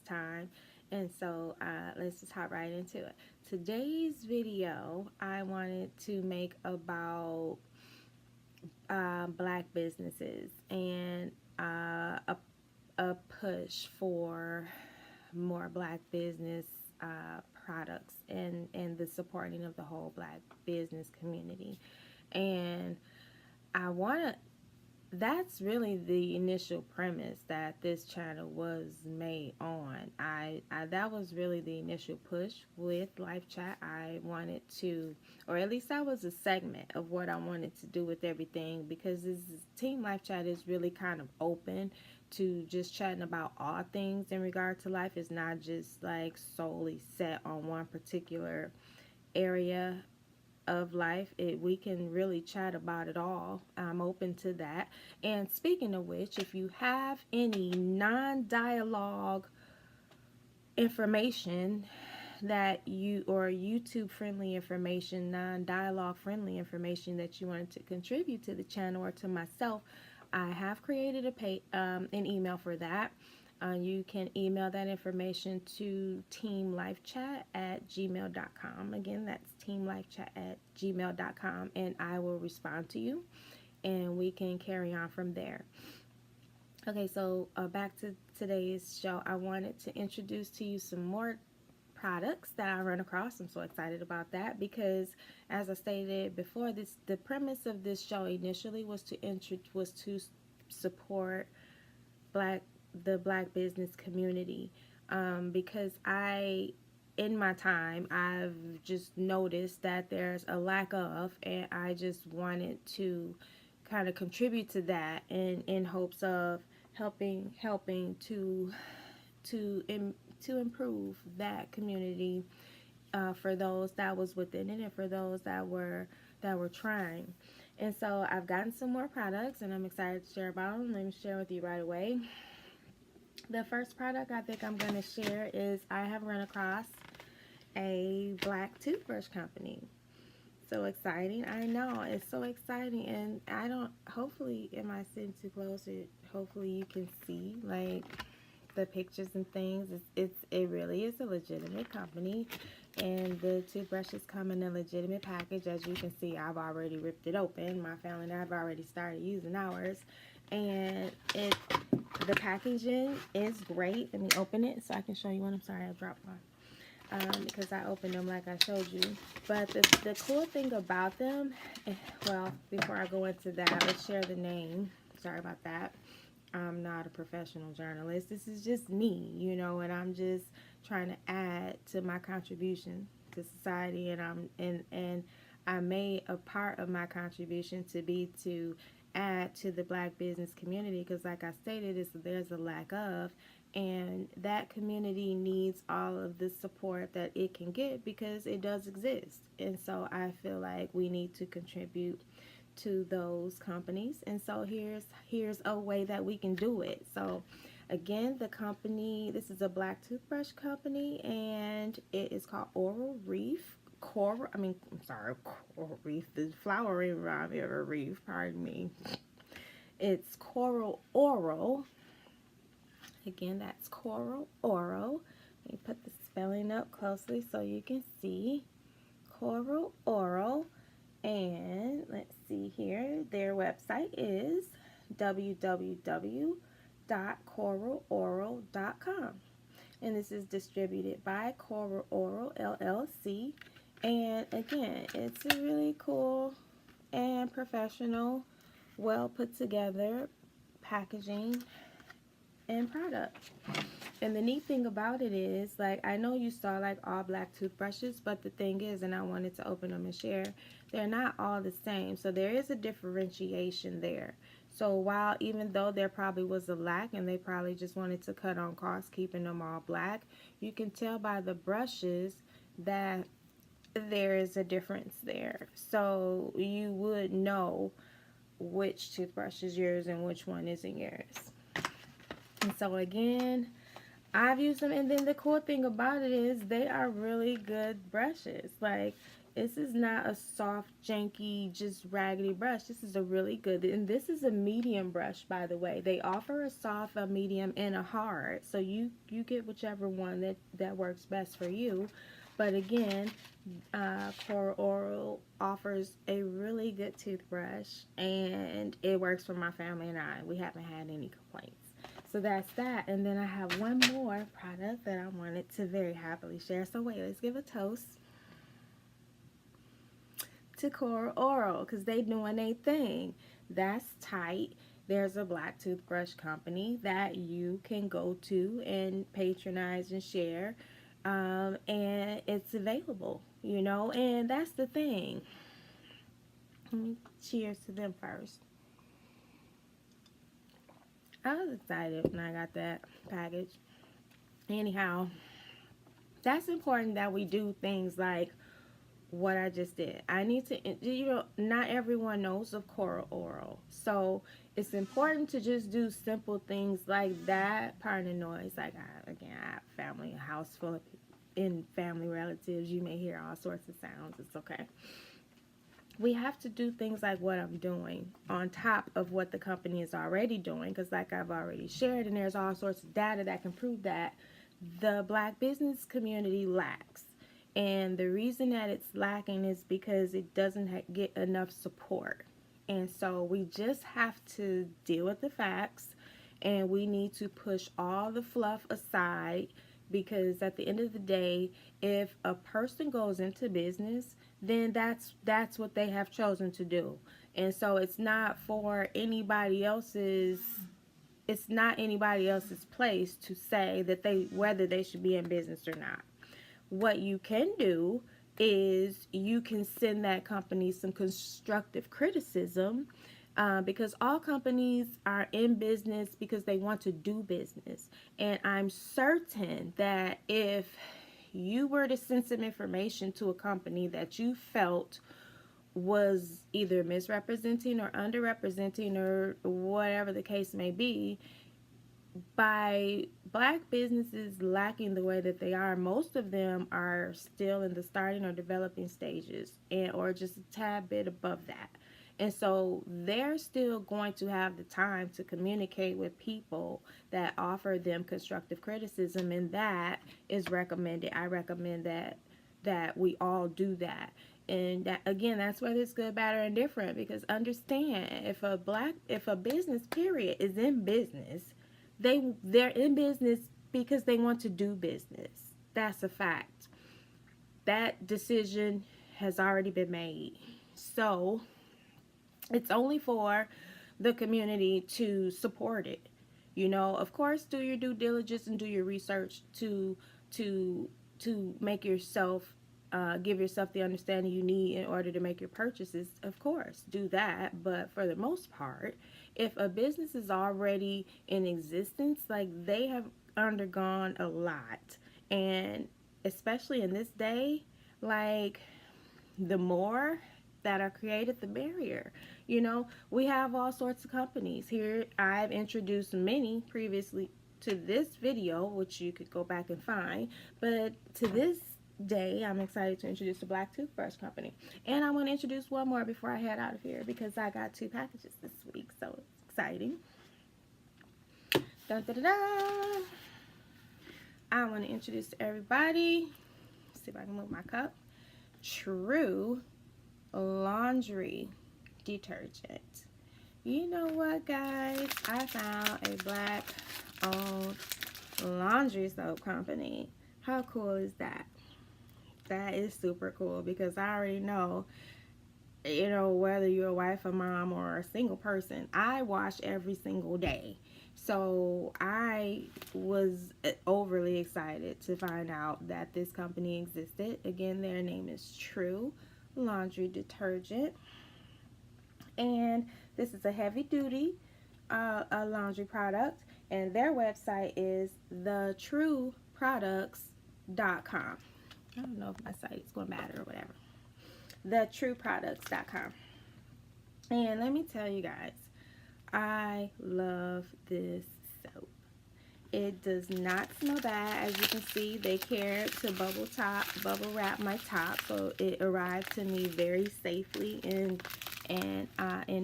time. And so let's just hop right into it. Today's video I wanted to make about black businesses and a push for more black business products and the supporting of the whole black business community. And I want to that's really the initial premise that this channel was made on. I that was really the initial push with Lifechat. I wanted to, or at least that was a segment of what I wanted to do with everything, because this Team Lifechat is really kind of open to just chatting about all things in regard to life. It's not just like solely set on one particular area of life. We can really chat about it all. I'm open to that. And speaking of which, if you have any non-dialogue information that you, or YouTube friendly information, non-dialogue friendly information that you wanted to contribute to the channel or to myself, I have created an email for that. You can email that information to teamlifechat@gmail.com. Again, that's teamlifechat@gmail.com, and I will respond to you, and we can carry on from there. Okay, so back to today's show. I wanted to introduce to you some more products that I run across. I'm so excited about that because, as I stated before, the premise of this show initially was to support the black business community, because in my time, I've just noticed that there's a lack of, and I just wanted to kind of contribute to that in hopes of helping to improve that community, for those that was within it and for those that were trying. And so I've gotten some more products, and I'm excited to share about them. Let me share with you right away. The first product I think I'm going to share is, I have run across a black toothbrush company. So exciting. I know, it's so exciting. And hopefully, am I sitting too close? Hopefully you can see like the pictures and things. It really is a legitimate company, and the toothbrushes come in a legitimate package. As you can see, I've already ripped it open. My family and I have already started using ours, and the packaging is great. Let me open it so I can show you one. I'm sorry, I dropped one. Because I opened them like I showed you. But the cool thing about them, well, before I go into that, let's share the name. Sorry about that. I'm not a professional journalist. This is just me, and I'm just trying to add to my contribution to society, and I made a part of my contribution to be to add to the black business community, because like I stated, there's a lack of, and that community needs all of the support that it can get, because it does exist. And so I feel like we need to contribute to those companies, and so here's a way that we can do it. So again, the company, this is a black toothbrush company, and it is called Coral Reef. Coral Reef, the flowering rhyme of a reef, pardon me. It's Coral Oral. Again, that's Coral Oral. Let me put the spelling up closely so you can see. Coral Oral. And let's see here, their website is www.coraloral.com. And this is distributed by Coral Oral LLC. And again, it's a really cool and professional, well put together packaging and product. And the neat thing about it is, like, I know you saw like all black toothbrushes, but the thing is, and I wanted to open them and share, they're not all the same. So there is a differentiation there. So while, even though there probably was a lack and they probably just wanted to cut on costs keeping them all black, you can tell by the brushes that there is a difference there. So you would know which toothbrush is yours and which one isn't yours. And so again, I've used them, and then the cool thing about it is they are really good brushes. Like, This is not a soft, janky, just raggedy brush. This is a really good, and this is a medium brush, by the way. They offer a soft, a medium, and a hard. So you get whichever one that works best for you. But again, Coral Oral offers a really good toothbrush, and it works for my family and I. We haven't had any complaints. So that's that. And then I have one more product that I wanted to very happily share. So wait, let's give a toast to Coral Oral, because they doing their thing. That's tight. There's a black toothbrush company that you can go to and patronize and share, and it's available, and that's the thing. Let me cheers to them first. I was excited when I got that package. Anyhow, that's important that we do things like what I just did. I need to, not everyone knows of Coral Oral. So it's important to just do simple things like that. Pardon the noise. Like, I have family, a house full of family relatives. You may hear all sorts of sounds. It's okay. We have to do things like what I'm doing on top of what the company is already doing, because like I've already shared, and there's all sorts of data that can prove that the black business community lacks. And the reason that it's lacking is because it doesn't get enough support. And so we just have to deal with the facts, and we need to push all the fluff aside, because at the end of the day, if a person goes into business, then that's what they have chosen to do. And so it's not anybody else's place to say that whether they should be in business or not. What you can do is you can send that company some constructive criticism, because all companies are in business because they want to do business. And I'm certain that if you were to send some information to a company that you felt was either misrepresenting or underrepresenting or whatever the case may be, by black businesses lacking the way that they are, most of them are still in the starting or developing stages, or just a tad bit above that. And so they're still going to have the time to communicate with people that offer them constructive criticism, and that is recommended. I recommend that we all do that. And that, again, that's whether it's good, bad, or indifferent, because understand, if a business period is in business, they're in business because they want to do business. That's a fact. That decision has already been made. So it's only for the community to support it. Of course, do your due diligence and do your research to make yourself give yourself the understanding you need in order to make your purchases. Of course, do that. But for the most part, if a business is already in existence, like, they have undergone a lot. And especially in this day, like, the more that are created, the merrier. We have all sorts of companies here. I've introduced many previously to this video, which you could go back and find. But to this day, I'm excited to introduce the Black Toothbrush Company. And I want to introduce one more before I head out of here, because I got 2 packages this week, so it's exciting. Dun, dun, dun, dun. I want to introduce to everybody, see if I can move my cup, True Laundry Detergent. You know what, guys? I found a black owned laundry soap company. How cool is that? That is super cool, because I already know, whether you're a wife, a mom, or a single person, I wash every single day. So I was overly excited to find out that this company existed. Again, their name is True Laundry Detergent. And this is a heavy duty a laundry product. And their website is thetrueproducts.com. I don't know if my site is going to matter or whatever. Thetrueproducts.com. And let me tell you guys, I love this soap. It does not smell bad. As you can see, they cared to bubble wrap my top, so it arrived to me very safely in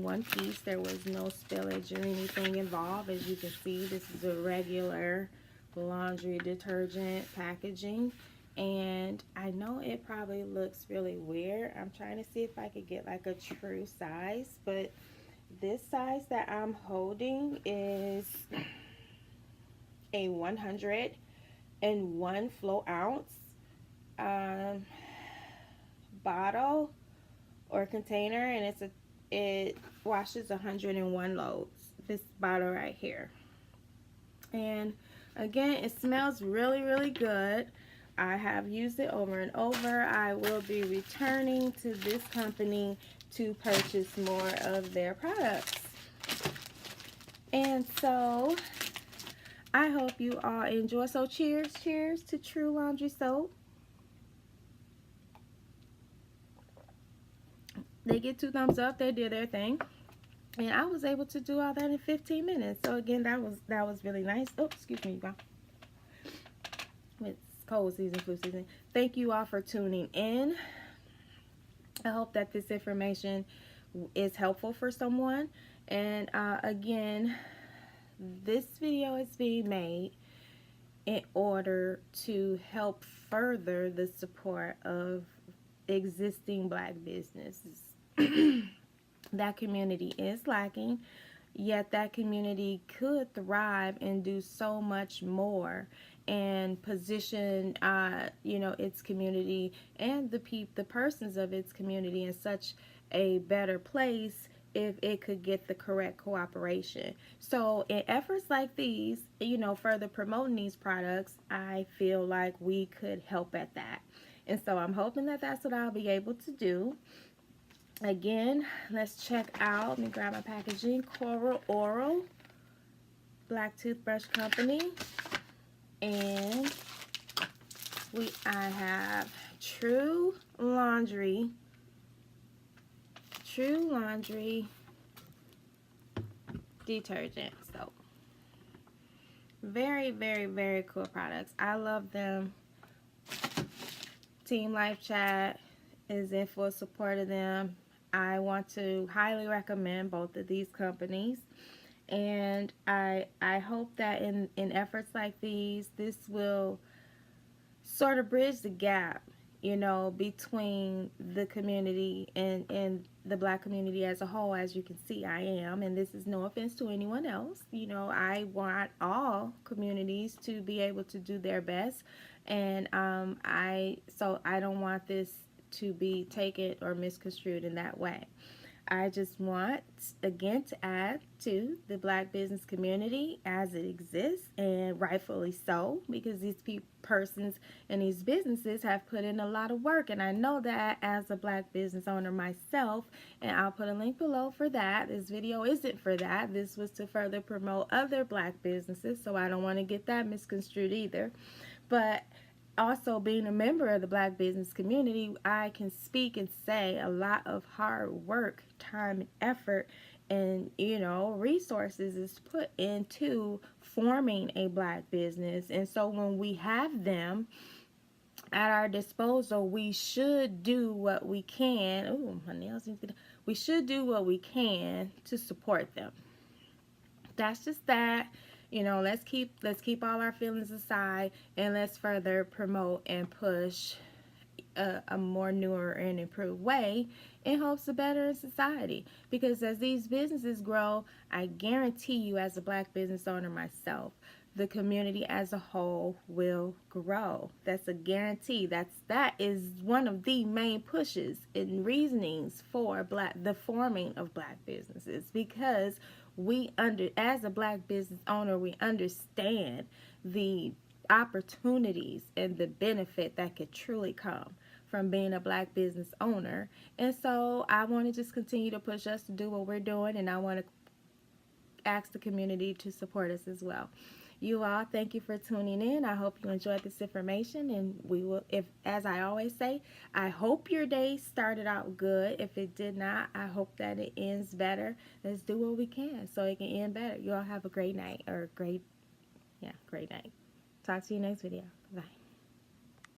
one piece. There was no spillage or anything involved. As you can see, this is a regular laundry detergent packaging. And I know it probably looks really weird. I'm trying to see if I could get like a true size, but this size that I'm holding is a 101 flow ounce bottle or container, and it washes 101 loads. This bottle right here. And again, it smells really good. I have used it over and over. I will be returning to this company to purchase more of their products. And so I hope you all enjoy. So cheers to True Laundry Soap. They get 2 thumbs up. They did their thing. And I was able to do all that in 15 minutes. So again, that was really nice. Oh, excuse me, y'all. It's cold season, flu season. Thank you all for tuning in. I hope that this information is helpful for someone. And again, this video is being made in order to help further the support of existing Black businesses. That community is lacking, yet that community could thrive and do so much more and position its community and the persons of its community in such a better place if it could get the correct cooperation. So in efforts like these, further promoting these products, I feel like we could help at that. And so I'm hoping that that's what I'll be able to do. Again, let's check out, let me grab my packaging, Coral Oral, Black Toothbrush Company, and I have True Laundry Detergent soap. Very cool products. I love them. Team Lifechat is in full support of them. I want to highly recommend both of these companies, and I hope that in efforts like these, this will sort of bridge the gap, between the community and the Black community as a whole. As you can see, I am, and this is no offense to anyone else. I want all communities to be able to do their best, and I don't want this to be taken or misconstrued in that way. I just want, again, to add to the Black business community as it exists, and rightfully so, because these persons and these businesses have put in a lot of work, and I know that as a Black business owner myself, and I'll put a link below for that. This video isn't for that. This was to further promote other Black businesses, so I don't want to get that misconstrued either. But also, being a member of the Black business community, I can speak and say a lot of hard work, time, and effort, and resources is put into forming a Black business. And so when we have them at our disposal, we should do what we can. Oh, my nails need to be done. We should do what we can to support them. That's just that. Let's keep all our feelings aside, and let's further promote and push a more newer and improved way in hopes of better society. Because as these businesses grow, I guarantee you, as a Black business owner myself, the community as a whole will grow. That's a guarantee. That is one of the main pushes and reasonings for the forming of Black businesses, because as a Black business owner, we understand the opportunities and the benefit that could truly come from being a Black business owner. And so I want to just continue to push us to do what we're doing, and I want to ask the community to support us as well. You all, thank you for tuning in. I hope you enjoyed this information, and we will, as I always say, I hope your day started out good. If it did not, I hope that it ends better. Let's do what we can so it can end better. You all have a great night or a great yeah, great night. Talk to you next video. Bye.